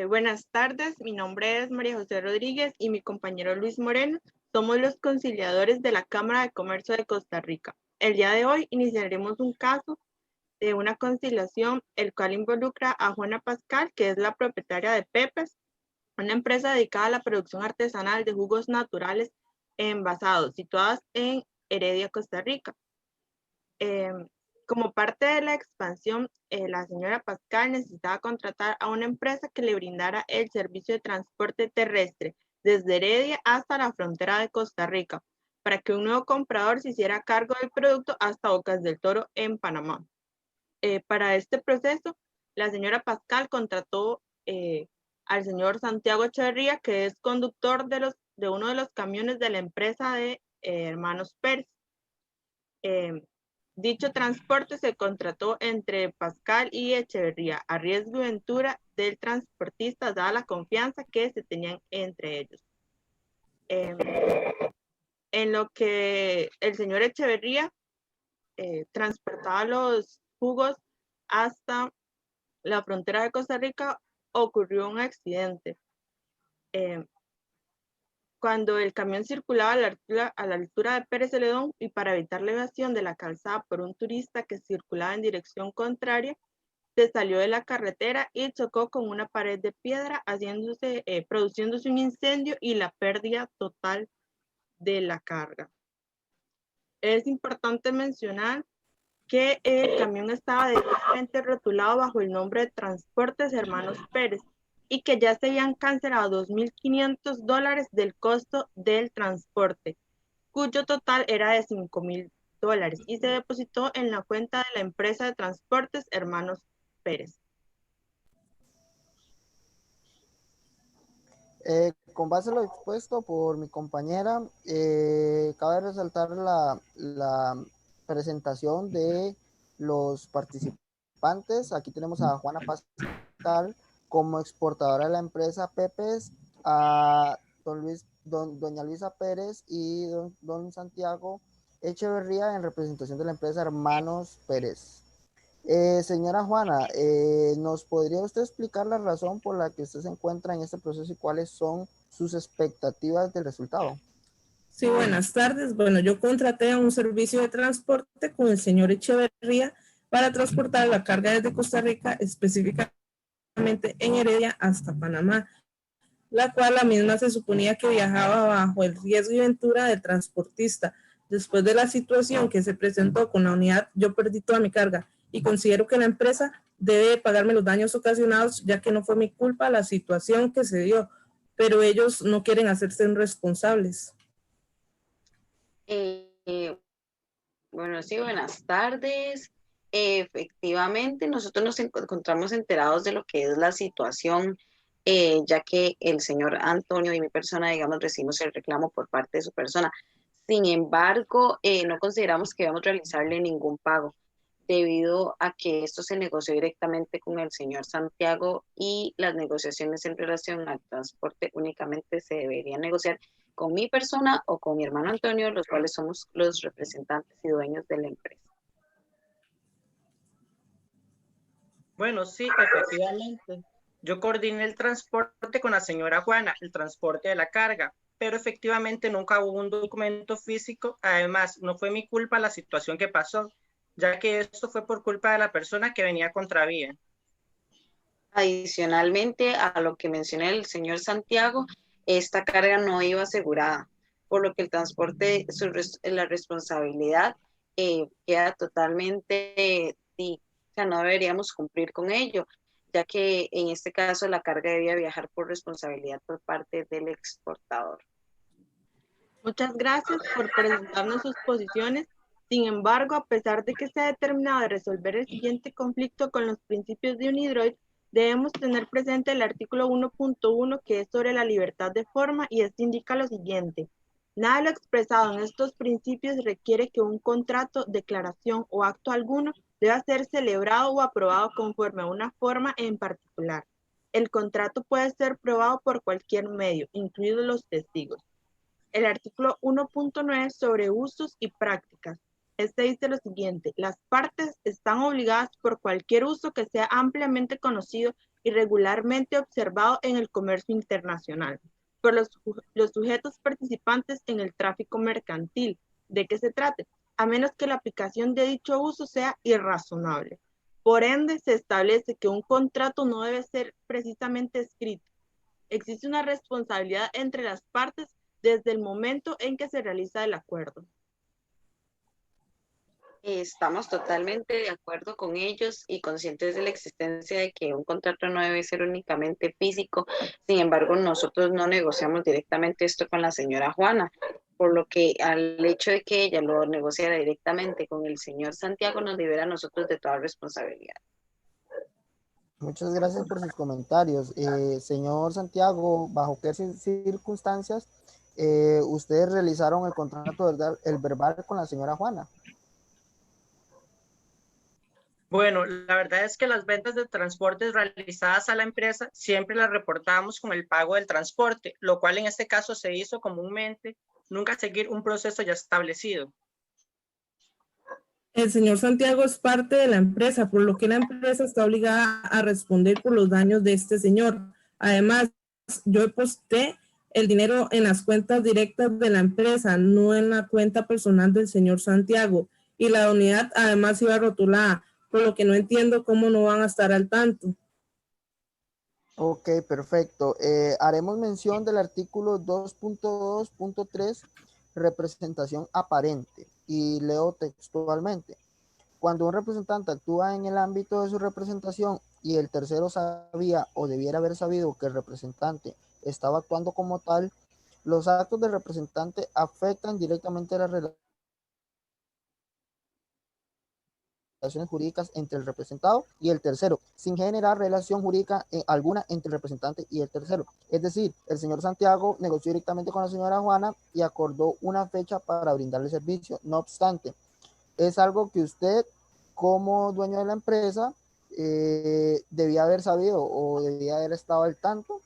Buenas tardes, mi nombre es María José Rodríguez y mi compañero Luis Moreno. Somos los conciliadores de la Cámara de Comercio de Costa Rica. El día de hoy iniciaremos un caso de una conciliación, el cual involucra a Juana Pascal, que es la propietaria de Pepes, una empresa dedicada a la producción artesanal de jugos naturales envasados, situadas en Heredia, Costa Rica. Eh, Como parte de la expansión, la señora Pascal necesitaba contratar a una empresa que le brindara el servicio de transporte terrestre desde Heredia hasta la frontera de Costa Rica, para que un nuevo comprador se hiciera cargo del producto hasta Bocas del Toro en Panamá. Para este proceso, la señora Pascal contrató al señor Santiago Echeverría, que es conductor de uno de los camiones de la empresa de Hermanos Pérez. Dicho transporte se contrató entre Pascal y Echeverría a riesgo y ventura del transportista, dada la confianza que se tenían entre ellos. En lo que el señor Echeverría transportaba los jugos hasta la frontera de Costa Rica, ocurrió un accidente. Cuando el camión circulaba a la altura de Pérez Celedón y para evitar la evasión de la calzada por un turista que circulaba en dirección contraria, se salió de la carretera y chocó con una pared de piedra, produciéndose un incendio y la pérdida total de la carga. Es importante mencionar que el camión estaba debidamente rotulado bajo el nombre de Transportes Hermanos Pérez y que ya se habían cancelado $2,500 del costo del transporte, cuyo total era de $5,000 y se depositó en la cuenta de la empresa de transportes Hermanos Pérez. Con base en lo expuesto por mi compañera, cabe resaltar la presentación de los participantes. Aquí tenemos a Juana Pascal como exportadora de la empresa Pepes, a doña Luisa Pérez y don Santiago Echeverría en representación de la empresa Hermanos Pérez. Señora Juana, ¿nos podría usted explicar la razón por la que usted se encuentra en este proceso y cuáles son sus expectativas del resultado? Sí, buenas tardes. Bueno, yo contraté un servicio de transporte con el señor Echeverría para transportar la carga desde Costa Rica, específicamente en Heredia, hasta Panamá, la cual la misma se suponía que viajaba bajo el riesgo y ventura del transportista. Después de la situación que se presentó con la unidad, yo perdí toda mi carga y considero que la empresa debe pagarme los daños ocasionados, ya que no fue mi culpa la situación que se dio, pero ellos no quieren hacerse responsables. Bueno, sí, buenas tardes. Efectivamente, nosotros nos encontramos enterados de lo que es la situación, ya que el señor Antonio y mi persona, digamos, recibimos el reclamo por parte de su persona. Sin embargo, no consideramos que debamos realizarle ningún pago, debido a que esto se negoció directamente con el señor Santiago y las negociaciones en relación al transporte únicamente se deberían negociar con mi persona o con mi hermano Antonio, los cuales somos los representantes y dueños de la empresa. Bueno, sí, efectivamente. Yo coordiné el transporte con la señora Juana, el transporte de la carga, pero efectivamente nunca hubo un documento físico. Además, no fue mi culpa la situación que pasó, ya que esto fue por culpa de la persona que venía contravía. Adicionalmente a lo que mencioné el señor Santiago, esta carga no iba asegurada, por lo que el transporte, la responsabilidad queda totalmente, o sea, no deberíamos cumplir con ello, ya que en este caso la carga debía viajar por responsabilidad por parte del exportador. Muchas gracias por presentarnos sus posiciones. Sin embargo, a pesar de que se ha determinado de resolver el siguiente conflicto con los principios de UNIDROIT, debemos tener presente el artículo 1.1, que es sobre la libertad de forma, y este indica lo siguiente: nada de lo expresado en estos principios requiere que un contrato, declaración o acto alguno deba ser celebrado o aprobado conforme a una forma en particular. El contrato puede ser probado por cualquier medio, incluidos los testigos. El artículo 1.9 sobre usos y prácticas. Este dice lo siguiente: las partes están obligadas por cualquier uso que sea ampliamente conocido y regularmente observado en el comercio internacional por los sujetos participantes en el tráfico mercantil, de que se trate, a menos que la aplicación de dicho uso sea irrazonable. Por ende, se establece que un contrato no debe ser precisamente escrito. Existe una responsabilidad entre las partes desde el momento en que se realiza el acuerdo. Estamos totalmente de acuerdo con ellos y conscientes de la existencia de que un contrato no debe ser únicamente físico. Sin embargo, nosotros no negociamos directamente esto con la señora Juana, por lo que al hecho de que ella lo negociara directamente con el señor Santiago nos libera a nosotros de toda responsabilidad. Muchas gracias por sus comentarios. Señor Santiago, ¿bajo qué circunstancias ustedes realizaron el contrato el verbal con la señora Juana? Bueno, la verdad es que las ventas de transportes realizadas a la empresa siempre las reportábamos con el pago del transporte, lo cual en este caso se hizo comúnmente, nunca seguir un proceso ya establecido. El señor Santiago es parte de la empresa, por lo que la empresa está obligada a responder por los daños de este señor. Además, yo deposité el dinero en las cuentas directas de la empresa, no en la cuenta personal del señor Santiago. Y la unidad además iba rotulada, por lo que no entiendo cómo no van a estar al tanto. Ok, perfecto. Haremos mención del artículo 2.2.3, representación aparente, y leo textualmente. Cuando un representante actúa en el ámbito de su representación y el tercero sabía o debiera haber sabido que el representante estaba actuando como tal, los actos del representante afectan directamente las relaciones jurídicas entre el representado y el tercero, sin generar relación jurídica alguna entre el representante y el tercero. Es decir, el señor Santiago negoció directamente con la señora Juana y acordó una fecha para brindarle servicio. No obstante, es algo que usted, como dueño de la empresa, debía haber sabido o debía haber estado al tanto,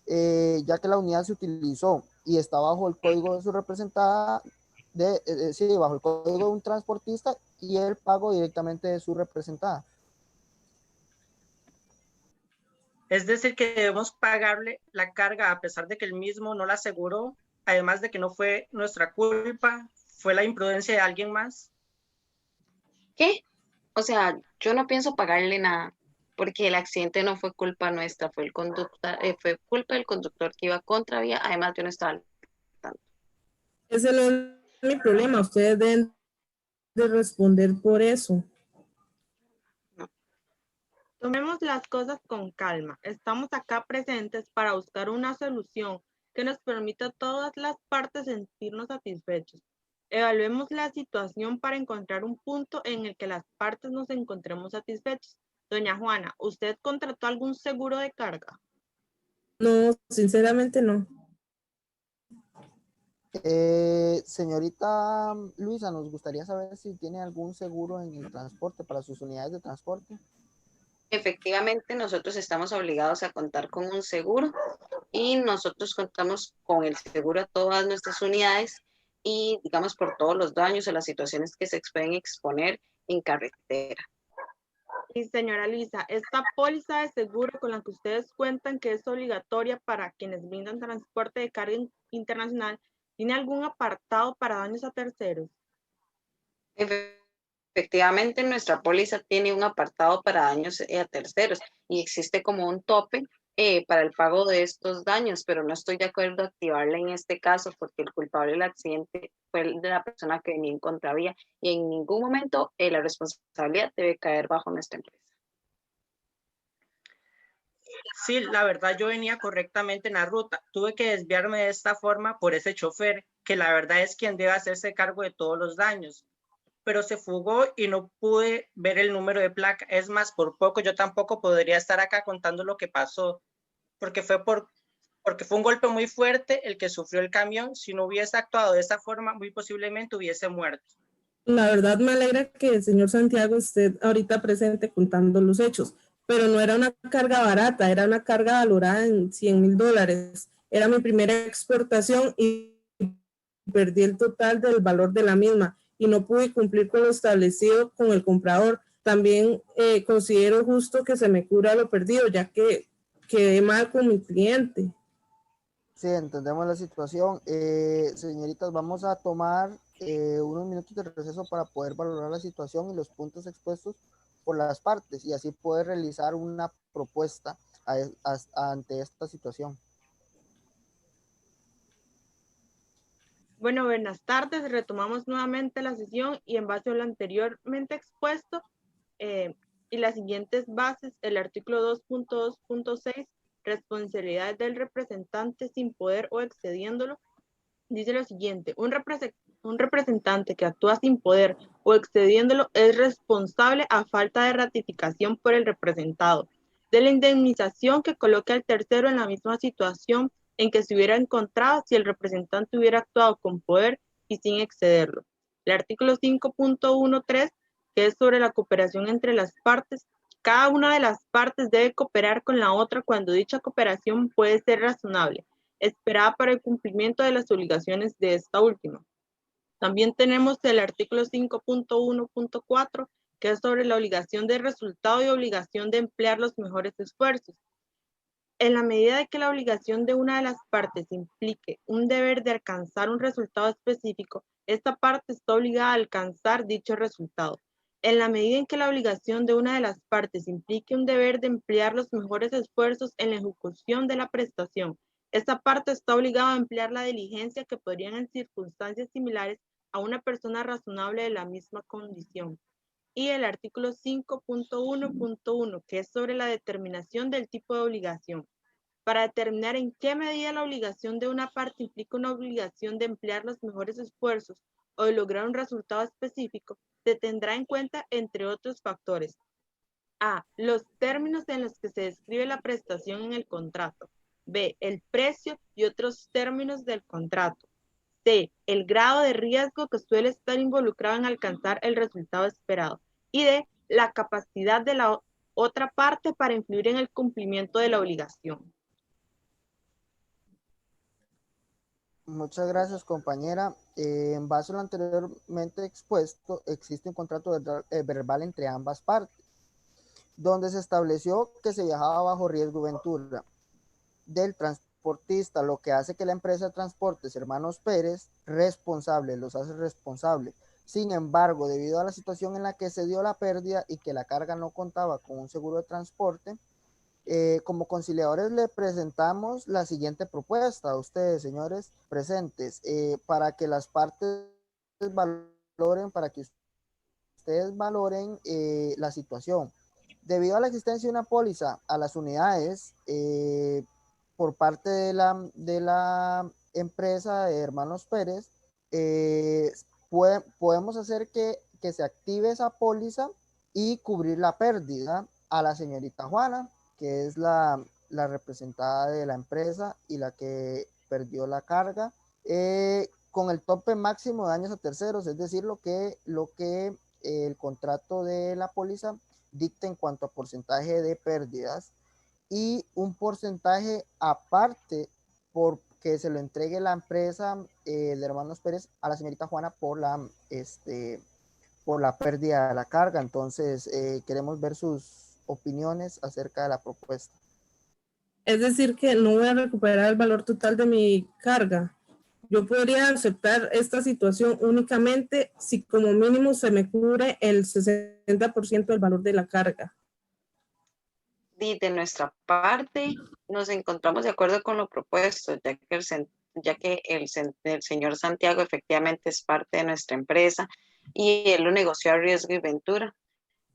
ya que la unidad se utilizó y está bajo el código de su representada, sí, bajo el código de un transportista y el pago directamente de su representada. Es decir, que debemos pagarle la carga a pesar de que el mismo no la aseguró, además de que no fue nuestra culpa, fue la imprudencia de alguien más. ¿Qué? O sea, yo no pienso pagarle nada, porque el accidente no fue culpa nuestra, fue fue culpa del conductor que iba contravía, además yo no estaba al tanto. Ese no es mi problema, ustedes deben de responder por eso. Tomemos las cosas con calma. Estamos acá presentes para buscar una solución que nos permita a todas las partes sentirnos satisfechos. Evaluemos la situación para encontrar un punto en el que las partes nos encontremos satisfechos. Doña Juana, ¿usted contrató algún seguro de carga? No, sinceramente no. Señorita Luisa, nos gustaría saber si tiene algún seguro en el transporte para sus unidades de transporte. Efectivamente, nosotros estamos obligados a contar con un seguro y nosotros contamos con el seguro a todas nuestras unidades y digamos por todos los daños o las situaciones que se pueden exponer en carretera. Y señora Luisa, esta póliza de seguro con la que ustedes cuentan, que es obligatoria para quienes brindan transporte de carga internacional, ¿tiene algún apartado para daños a terceros? Efectivamente, nuestra póliza tiene un apartado para daños a terceros y existe como un tope para el pago de estos daños, pero no estoy de acuerdo a activarla en este caso porque el culpable del accidente fue el de la persona que venía en contravía y en ningún momento la responsabilidad debe caer bajo nuestra empresa. Sí, la verdad yo venía correctamente en la ruta. Tuve que desviarme de esta forma por ese chofer, que la verdad es quien debe hacerse cargo de todos los daños. Pero se fugó y no pude ver el número de placa. Es más, por poco yo tampoco podría estar acá contando lo que pasó, porque fue un golpe muy fuerte el que sufrió el camión. Si no hubiese actuado de esa forma, muy posiblemente hubiese muerto. La verdad me alegra que el señor Santiago esté ahorita presente contando los hechos, pero no era una carga barata, era una carga valorada en $100,000. Era mi primera exportación y perdí el total del valor de la misma y no pude cumplir con lo establecido con el comprador. también considero justo que se me cubra lo perdido, ya que quedé mal con mi cliente. Sí, entendemos la situación. Señoritas, vamos a tomar unos minutos de receso para poder valorar la situación y los puntos expuestos por las partes y así poder realizar una propuesta ante esta situación. Bueno, buenas tardes. Retomamos nuevamente la sesión y en base a lo anteriormente expuesto y las siguientes bases, el artículo 2.2.6, responsabilidades del representante sin poder o excediéndolo, dice lo siguiente: un representante que actúa sin poder o excediéndolo es responsable a falta de ratificación por el representado de la indemnización que coloque al tercero en la misma situación en que se hubiera encontrado si el representante hubiera actuado con poder y sin excederlo. El artículo 5.13, que es sobre la cooperación entre las partes, cada una de las partes debe cooperar con la otra cuando dicha cooperación puede ser razonable, esperada para el cumplimiento de las obligaciones de esta última. También tenemos el artículo 5.1.4, que es sobre la obligación de resultado y obligación de emplear los mejores esfuerzos. En la medida de que la obligación de una de las partes implique un deber de alcanzar un resultado específico, esta parte está obligada a alcanzar dicho resultado. En la medida en que la obligación de una de las partes implique un deber de emplear los mejores esfuerzos en la ejecución de la prestación, esta parte está obligada a emplear la diligencia que podrían en circunstancias similares a una persona razonable de la misma condición. Y el artículo 5.1.1, que es sobre la determinación del tipo de obligación. Para determinar en qué medida la obligación de una parte implica una obligación de emplear los mejores esfuerzos o de lograr un resultado específico, se tendrá en cuenta, entre otros factores: A, los términos en los que se describe la prestación en el contrato. B, el precio y otros términos del contrato. C, el grado de riesgo que suele estar involucrado en alcanzar el resultado esperado. Y D, la capacidad de la otra parte para influir en el cumplimiento de la obligación. Muchas gracias, compañera. En base a lo anteriormente expuesto, existe un contrato verbal entre ambas partes, donde se estableció que se viajaba bajo riesgo y ventura del transportista, lo que hace que la empresa de transportes Hermanos Pérez los hace responsables. Sin embargo, debido a la situación en la que se dio la pérdida y que la carga no contaba con un seguro de transporte, como conciliadores le presentamos la siguiente propuesta a ustedes, señores presentes, para que las partes valoren, para que ustedes valoren la situación. Debido a la existencia de una póliza a las unidades por parte de la empresa de Hermanos Pérez, podemos hacer que se active esa póliza y cubrir la pérdida a la señorita Juana, que es la representada de la empresa y la que perdió la carga, con el tope máximo de daños a terceros, es decir, lo que el contrato de la póliza dicta en cuanto a porcentaje de pérdidas y un porcentaje aparte porque se lo entregue la empresa de Hermanos Pérez a la señorita Juana por la pérdida de la carga. Entonces, queremos ver sus opiniones acerca de la propuesta. Es decir, que no voy a recuperar el valor total de mi carga. Yo podría aceptar esta situación únicamente si como mínimo se me cubre el 60% del valor de la carga. Y de nuestra parte, nos encontramos de acuerdo con lo propuesto, ya que el señor Santiago efectivamente es parte de nuestra empresa y él lo negoció a riesgo y ventura,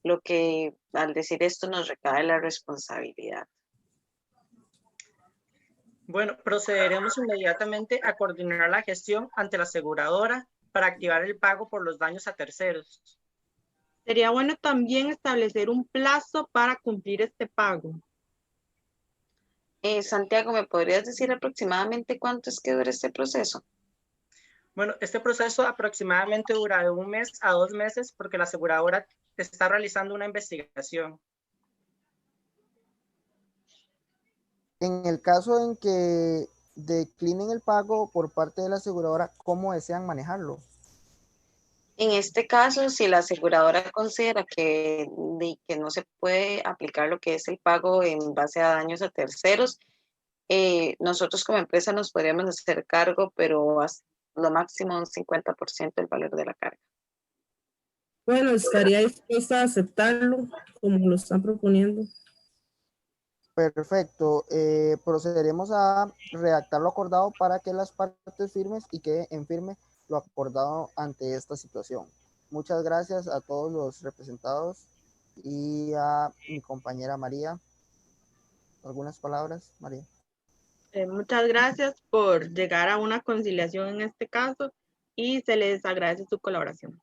lo que al decir esto nos recae la responsabilidad. Bueno, procederemos inmediatamente a coordinar la gestión ante la aseguradora para activar el pago por los daños a terceros. Sería bueno también establecer un plazo para cumplir este pago. Santiago, ¿me podrías decir aproximadamente cuánto es que dura este proceso? Bueno, este proceso aproximadamente dura de 1 mes a 2 meses porque la aseguradora está realizando una investigación. En el caso en que declinen el pago por parte de la aseguradora, ¿cómo desean manejarlo? En este caso, si la aseguradora considera que no se puede aplicar lo que es el pago en base a daños a terceros, nosotros como empresa nos podríamos hacer cargo, pero hasta lo máximo un 50% del valor de la carga. Bueno, estaría dispuesta a aceptarlo como lo están proponiendo. Perfecto. Procederemos a redactar lo acordado para que las partes firmes y quede en firme lo acordado ante esta situación. Muchas gracias a todos los representados y a mi compañera María. ¿Algunas palabras, María? Muchas gracias por llegar a una conciliación en este caso y se les agradece su colaboración.